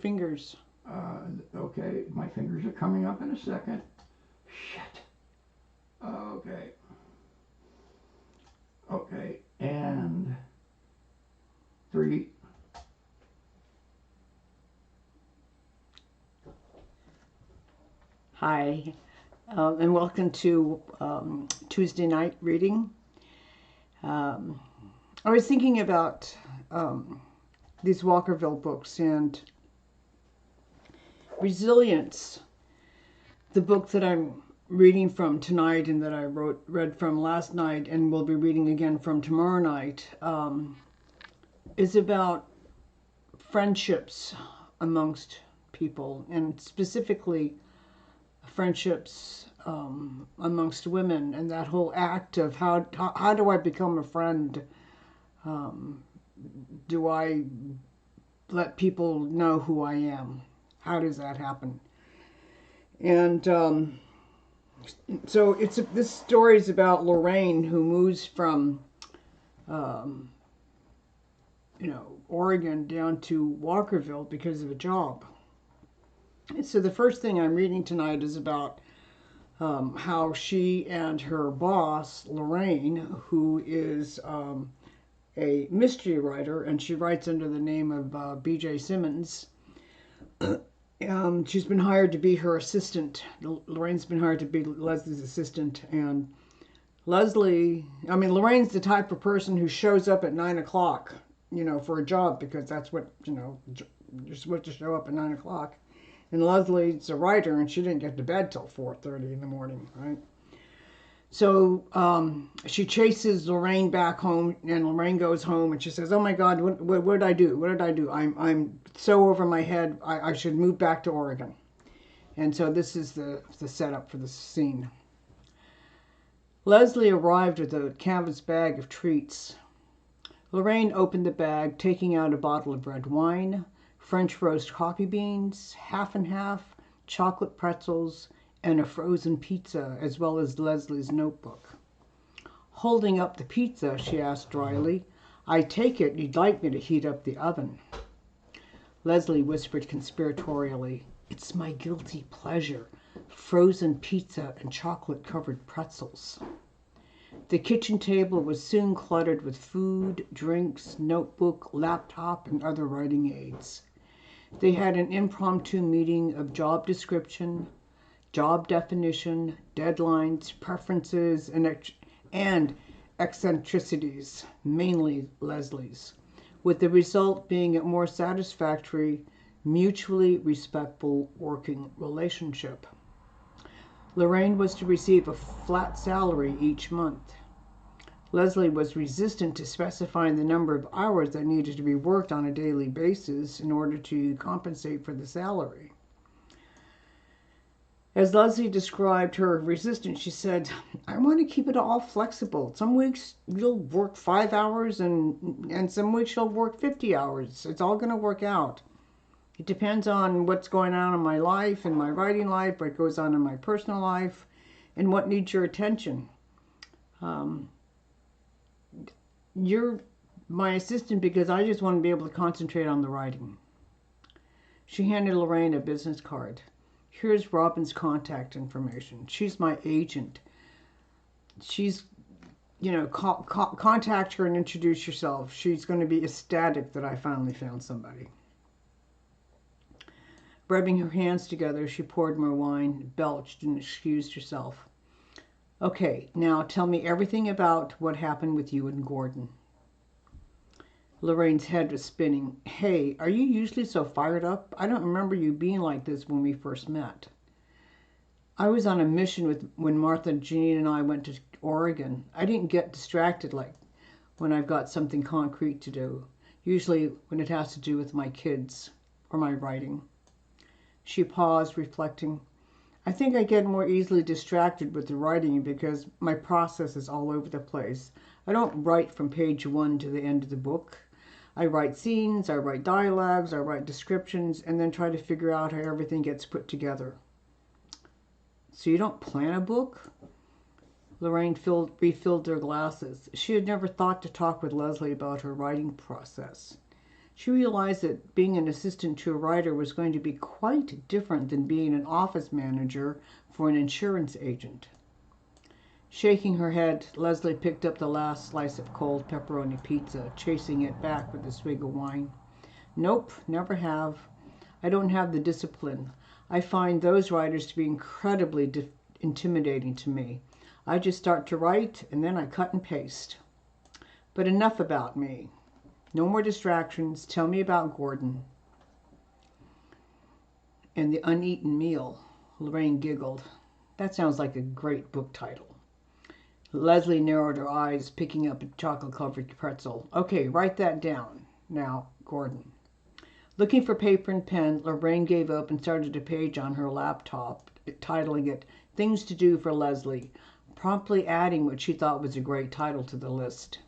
Fingers. Okay, my fingers are coming up in a second. Shit. Okay. Okay. And 3. Hi, and welcome to Tuesday night reading. Um, I was thinking about these Walkerville books and Resilience, the book that I'm reading from tonight and that I read from last night and will be reading again from tomorrow night, is about friendships amongst people, and specifically friendships amongst women, and that whole act of how do I become a friend? Um, do I let people know who I am? How does that happen? And so this story is about Lorraine, who moves from um, Oregon down to Walkerville because of a job. And so the first thing I'm reading tonight is about how she and her boss, Lorraine, who is a mystery writer, and she writes under the name of B.J. Simmons. She's been hired to be her assistant. Lorraine's been hired to be Leslie's assistant, and Lorraine's the type of person who shows up at 9 o'clock, for a job because that's what, you're supposed to show up at 9 o'clock. And Leslie's a writer, and she didn't get to bed till 4:30 in the morning, right? So she chases Lorraine back home, and Lorraine goes home, and she says, "Oh my God, what did I do? What did I do? I'm so over my head. I should move back to Oregon." And so this is the setup for the scene. Leslie arrived with a canvas bag of treats. Lorraine opened the bag, taking out a bottle of red wine, French roast coffee beans, half and half, chocolate pretzels, and a frozen pizza, as well as Leslie's notebook. Holding up the pizza, she asked dryly, "I take it you'd like me to heat up the oven." Leslie whispered conspiratorially, "It's my guilty pleasure. Frozen pizza and chocolate-covered pretzels." The kitchen table was soon cluttered with food, drinks, notebook, laptop, and other writing aids. They had an impromptu meeting of job description, job definition, deadlines, preferences, and eccentricities, mainly Leslie's, with the result being a more satisfactory, mutually respectful working relationship. Lorraine was to receive a flat salary each month. Leslie was resistant to specifying the number of hours that needed to be worked on a daily basis in order to compensate for the salary. As Leslie described her resistance, she said, "I want to keep it all flexible. Some weeks you'll work 5 hours, and some weeks you'll work 50 hours. It's all going to work out. It depends on what's going on in my life, in my writing life, what goes on in my personal life, and what needs your attention. Um, you're my assistant because I just want to be able to concentrate on the writing." She handed Lorraine a business card. "Here's Robin's contact information. She's my agent. She's, contact her and introduce yourself. She's going to be ecstatic that I finally found somebody." Rubbing her hands together, she poured more wine, belched, and excused herself. "Okay, now tell me everything about what happened with you and Gordon." Lorraine's head was spinning. "Hey, are you usually so fired up? I don't remember you being like this when we first met." "I was on a mission when Martha, Jeanine, and I went to Oregon. I didn't get distracted like when I've got something concrete to do, usually when it has to do with my kids or my writing." She paused, reflecting. "I think I get more easily distracted with the writing because my process is all over the place. I don't write from page 1 to the end of the book. I write scenes, I write dialogues, I write descriptions, and then try to figure out how everything gets put together." "So you don't plan a book?" Lorraine refilled their glasses. She had never thought to talk with Leslie about her writing process. She realized that being an assistant to a writer was going to be quite different than being an office manager for an insurance agent. Shaking her head, Leslie picked up the last slice of cold pepperoni pizza, chasing it back with a swig of wine. Nope, never have. I don't have the discipline. I find those writers to be incredibly intimidating to me. I just start to write and then I cut and paste. But enough about me. No more distractions. Tell me about Gordon. And the uneaten meal. Lorraine giggled. That sounds like a great book title. Leslie narrowed her eyes, picking up a chocolate-covered pretzel. Okay, write that down. Now, Gordon. Looking for paper and pen, Lorraine gave up and started a page on her laptop, titling it Things to Do for Leslie, promptly adding what she thought was a great title to the list.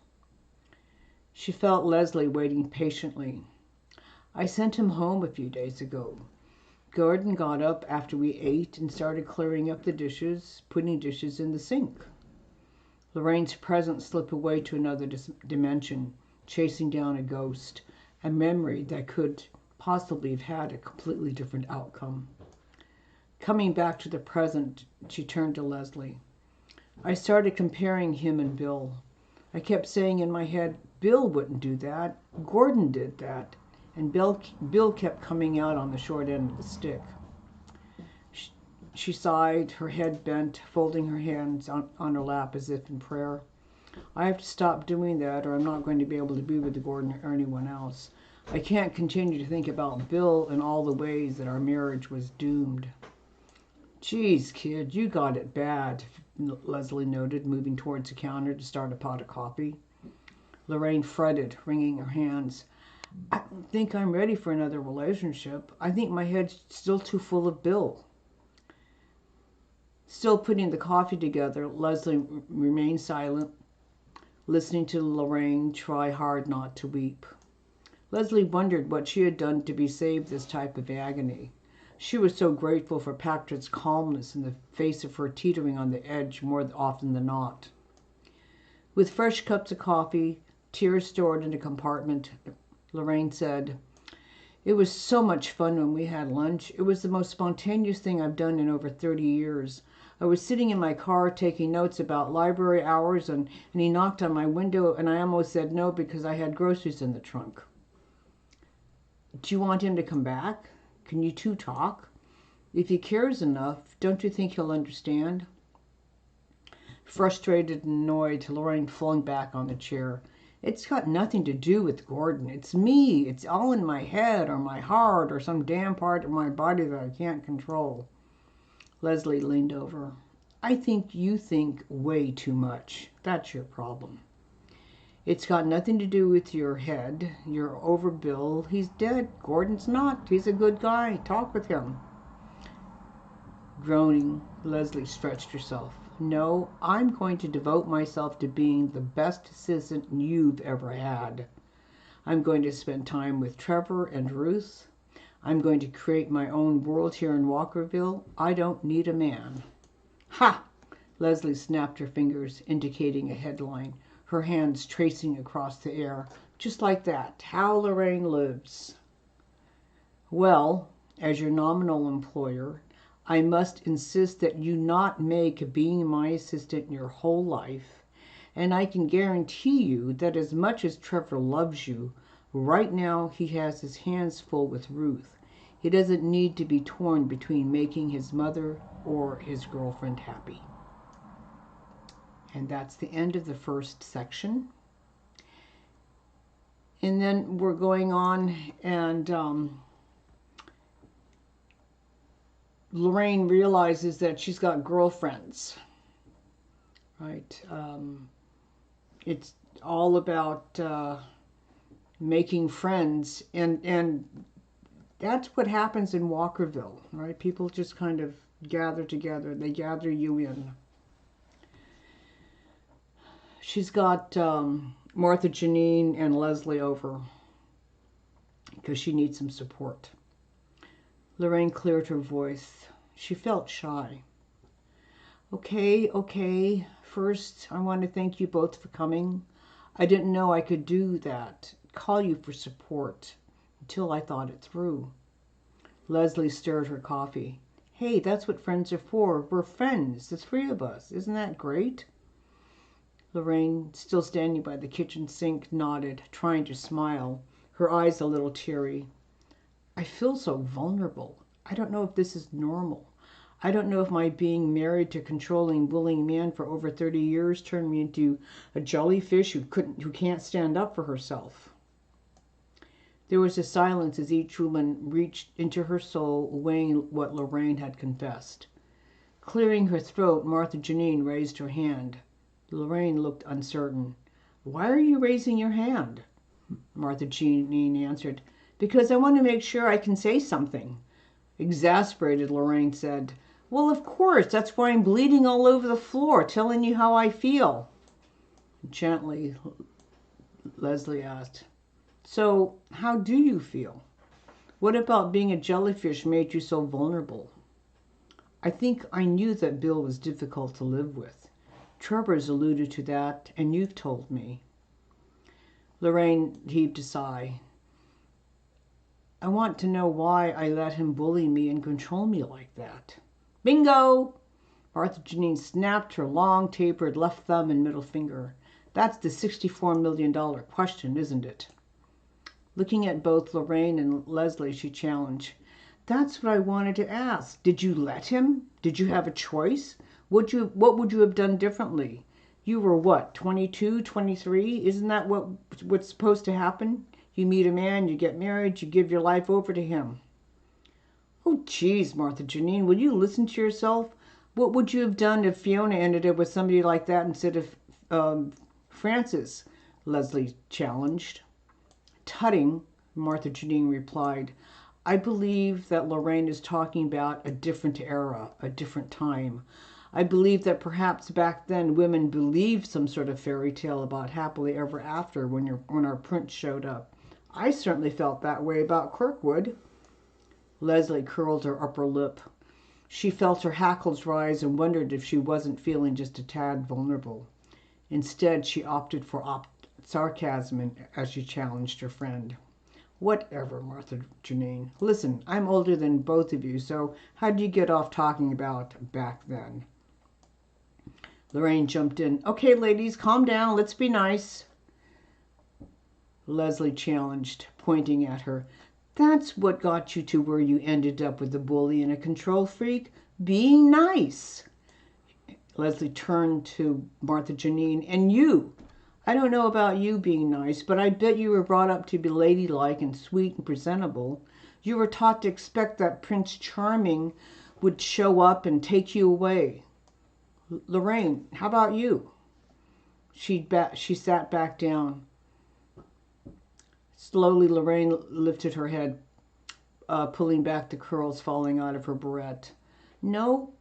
She felt Leslie waiting patiently. I sent him home a few days ago. Gordon got up after we ate and started clearing up the dishes, putting dishes in the sink. Lorraine's presence slipped away to another dimension, chasing down a ghost, a memory that could possibly have had a completely different outcome. Coming back to the present, she turned to Leslie. I started comparing him and Bill. I kept saying in my head, Bill wouldn't do that. Gordon did that. And Bill kept coming out on the short end of the stick. She sighed, her head bent, folding her hands on her lap as if in prayer. I have to stop doing that or I'm not going to be able to be with Gordon or anyone else. I can't continue to think about Bill and all the ways that our marriage was doomed. Geez, kid, you got it bad, Leslie noted, moving towards the counter to start a pot of coffee. Lorraine fretted, wringing her hands. I don't think I'm ready for another relationship. I think my head's still too full of Bill. Still putting the coffee together, Leslie remained silent, listening to Lorraine try hard not to weep. Leslie wondered what she had done to be saved this type of agony. She was so grateful for Patrick's calmness in the face of her teetering on the edge more often than not. With fresh cups of coffee, tears stored in a compartment, Lorraine said, It was so much fun when we had lunch. It was the most spontaneous thing I've done in over 30 years. I was sitting in my car taking notes about library hours and he knocked on my window and I almost said no because I had groceries in the trunk. Do you want him to come back? Can you two talk? If he cares enough, don't you think he'll understand? Frustrated and annoyed, Lorraine flung back on the chair. It's got nothing to do with Gordon. It's me. It's all in my head or my heart or some damn part of my body that I can't control. Leslie leaned over. I think you think way too much. That's your problem. It's got nothing to do with your head. You're over Bill. He's dead. Gordon's not. He's a good guy. Talk with him. Groaning, Leslie stretched herself. No, I'm going to devote myself to being the best assistant you've ever had. I'm going to spend time with Trevor and Ruth. I'm going to create my own world here in Walkerville. I don't need a man. Ha! Leslie snapped her fingers, indicating a headline, her hands tracing across the air. Just like that. How Lorraine lives. Well, as your nominal employer, I must insist that you not make being my assistant your whole life, and I can guarantee you that as much as Trevor loves you, right now he has his hands full with Ruth. He doesn't need to be torn between making his mother or his girlfriend happy. And that's the end of the first section. And then we're going on and Lorraine realizes that she's got girlfriends, right? It's all about making friends, and that's what happens in Walkerville, right? People just kind of gather together. They gather you in. She's got Martha, Janine, and Leslie over because she needs some support. Lorraine cleared her voice. She felt shy. Okay. First, I want to thank you both for coming. I didn't know I could do that. Call you for support. until I thought it through. Leslie stirred her coffee. Hey, that's what friends are for. We're friends, the three of us. Isn't that great? Lorraine, still standing by the kitchen sink, nodded, trying to smile, her eyes a little teary. I feel so vulnerable. I don't know if this is normal. I don't know if my being married to a controlling, bullying man for over 30 years turned me into a jellyfish who can't stand up for herself. There was a silence as each woman reached into her soul, weighing what Lorraine had confessed. Clearing her throat, Martha Janine raised her hand. Lorraine looked uncertain. Why are you raising your hand? Martha Janine answered. Because I want to make sure I can say something. Exasperated, Lorraine said, well, of course, that's why I'm bleeding all over the floor, telling you how I feel. Gently, Leslie asked, so how do you feel? What about being a jellyfish made you so vulnerable? I think I knew that Bill was difficult to live with. Trevor's alluded to that, and you've told me. Lorraine heaved a sigh. I want to know why I let him bully me and control me like that. Bingo! Martha Janine snapped her long, tapered left thumb and middle finger. That's the $64 million question, isn't it? Looking at both Lorraine and Leslie, she challenged. That's what I wanted to ask. Did you let him? Did you have a choice? What would you have done differently? You were what, 22, 23? Isn't that what's supposed to happen? You meet a man, you get married, you give your life over to him. Oh, geez, Martha Janine, will you listen to yourself? What would you have done if Fiona ended up with somebody like that instead of Francis? Leslie challenged. Tutting, Martha Janine replied. I believe that Lorraine is talking about a different era, a different time. I believe that perhaps back then women believed some sort of fairy tale about happily ever after when our prince showed up. I certainly felt that way about Kirkwood. Leslie curled her upper lip. She felt her hackles rise and wondered if she wasn't feeling just a tad vulnerable. Instead, she opted for sarcasm as she challenged her friend. Whatever, Martha Janine. Listen, I'm older than both of you, so how do you get off talking about back then? Lorraine jumped in. Okay, ladies, calm down. Let's be nice. Leslie challenged, pointing at her. That's what got you to where you ended up with a bully and a control freak? Being nice. Leslie turned to Martha Janine. And you? I don't know about you being nice, but I bet you were brought up to be ladylike and sweet and presentable. You were taught to expect that Prince Charming would show up and take you away. Lorraine, how about you? She sat back down. Slowly, Lorraine lifted her head, pulling back the curls falling out of her barrette. No,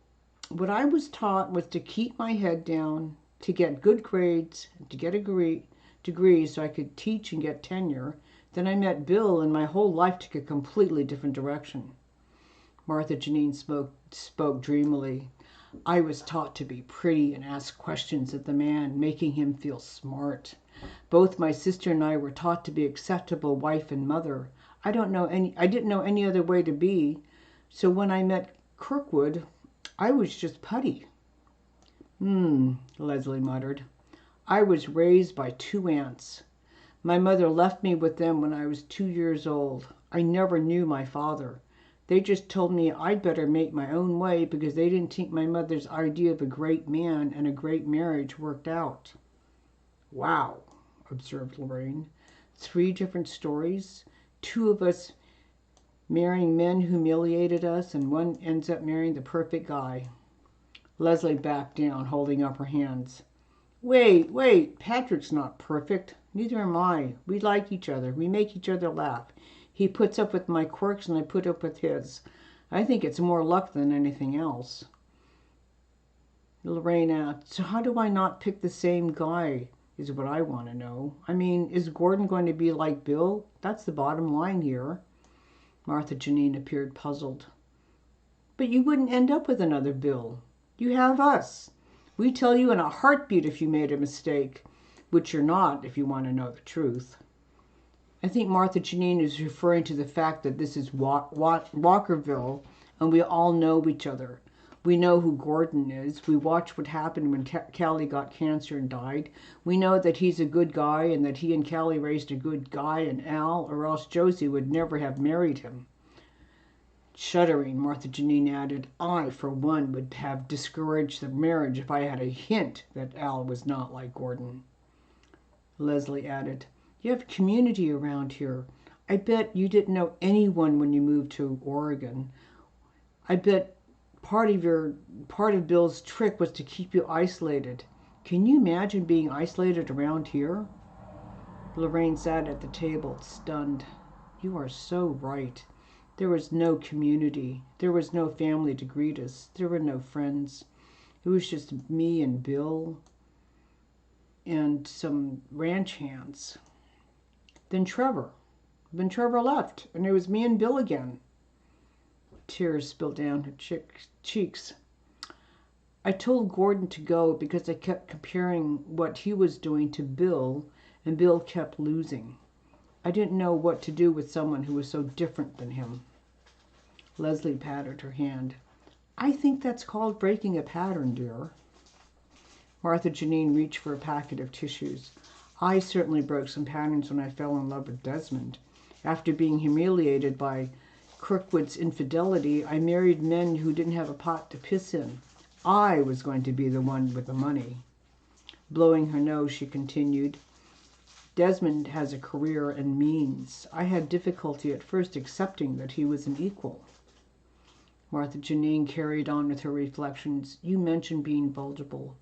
what I was taught was to keep my head down, to get good grades, to get a degree so I could teach and get tenure. Then I met Bill, and my whole life took a completely different direction. Martha Janine spoke dreamily. I was taught to be pretty and ask questions of the man, making him feel smart. Both my sister and I were taught to be acceptable wife and mother. I didn't know any other way to be. So when I met Kirkwood, I was just putty. Leslie muttered. I was raised by 2 aunts. My mother left me with them when I was 2 years old. I never knew my father. They just told me I'd better make my own way because they didn't think my mother's idea of a great man and a great marriage worked out. Wow, observed Lorraine. 3 different stories. 2 of us marrying men who humiliated us, and one ends up marrying the perfect guy. Leslie backed down, holding up her hands. Wait, Patrick's not perfect. Neither am I. We like each other. We make each other laugh. He puts up with my quirks and I put up with his. I think it's more luck than anything else. Lorraine asked, so how do I not pick the same guy is what I want to know. I mean, is Gordon going to be like Bill? That's the bottom line here. Martha Janine appeared puzzled. But you wouldn't end up with another Bill. You have us. We tell you in a heartbeat if you made a mistake, which you're not if you want to know the truth. I think Martha Janine is referring to the fact that this is Walkerville, and we all know each other. We know who Gordon is. We watched what happened when Callie got cancer and died. We know that he's a good guy and that he and Callie raised a good guy and Al, or else Josie would never have married him. Shuddering, Martha Janine added, I, for one, would have discouraged the marriage if I had a hint that Al was not like Gordon. Leslie added, you have community around here. I bet you didn't know anyone when you moved to Oregon. I bet part of Bill's trick was to keep you isolated. Can you imagine being isolated around here? Lorraine sat at the table, stunned. You are so right. There was no community. There was no family to greet us. There were no friends. It was just me and Bill and some ranch hands. Then Trevor left, and it was me and Bill again. Tears spilled down her cheeks. I told Gordon to go because I kept comparing what he was doing to Bill, and Bill kept losing. I didn't know what to do with someone who was so different than him. Leslie patted her hand. I think that's called breaking a pattern, dear. Martha Janine reached for a packet of tissues. I certainly broke some patterns when I fell in love with Desmond. After being humiliated by Kirkwood's infidelity, I married men who didn't have a pot to piss in. I was going to be the one with the money. Blowing her nose, she continued, Desmond has a career and means. I had difficulty at first accepting that he was an equal. Martha Janine carried on with her reflections. You mentioned being vulnerable.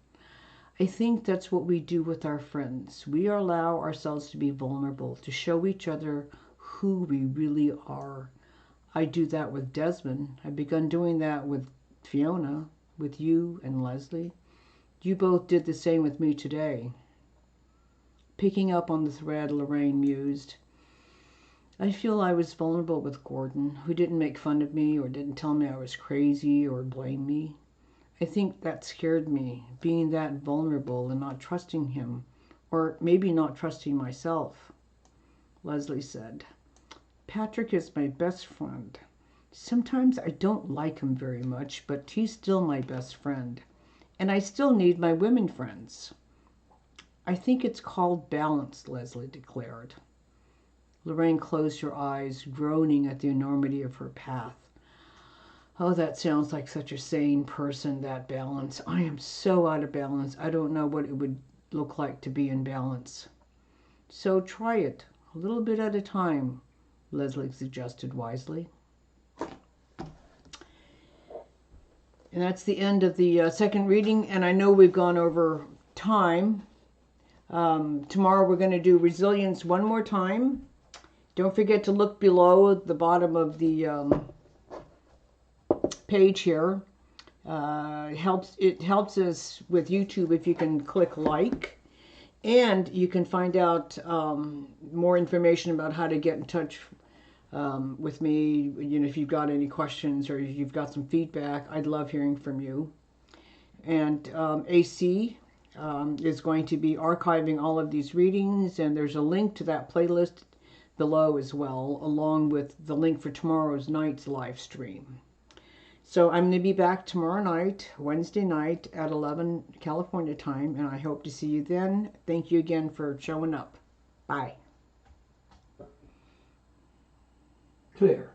I think that's what we do with our friends. We allow ourselves to be vulnerable, to show each other who we really are. I do that with Desmond. I've begun doing that with Fiona, with you and Leslie. You both did the same with me today. Picking up on the thread, Lorraine mused. I feel I was vulnerable with Gordon, who didn't make fun of me or didn't tell me I was crazy or blame me. I think that scared me, being that vulnerable and not trusting him, or maybe not trusting myself. Leslie said, Patrick is my best friend. Sometimes I don't like him very much, but he's still my best friend. And I still need my women friends. I think it's called balance, Leslie declared. Lorraine closed her eyes, groaning at the enormity of her path. Oh, that sounds like such a sane person, that balance. I am so out of balance. I don't know what it would look like to be in balance. So try it, a little bit at a time, Leslie suggested wisely. And that's the end of the second reading, and I know we've gone over time. Tomorrow we're going to do resilience one more time. Don't forget to look below at the bottom of the page here. It helps us with YouTube if you can click like, and you can find out more information about how to get in touch with me. You know, if you've got any questions or you've got some feedback, I'd love hearing from you. And AC is going to be archiving all of these readings, and there's a link to that playlist below as well, along with the link for tomorrow's night's live stream. So I'm going to be back tomorrow night, Wednesday night at 11 California time, and I hope to see you then. Thank you again for showing up. Bye. Clear.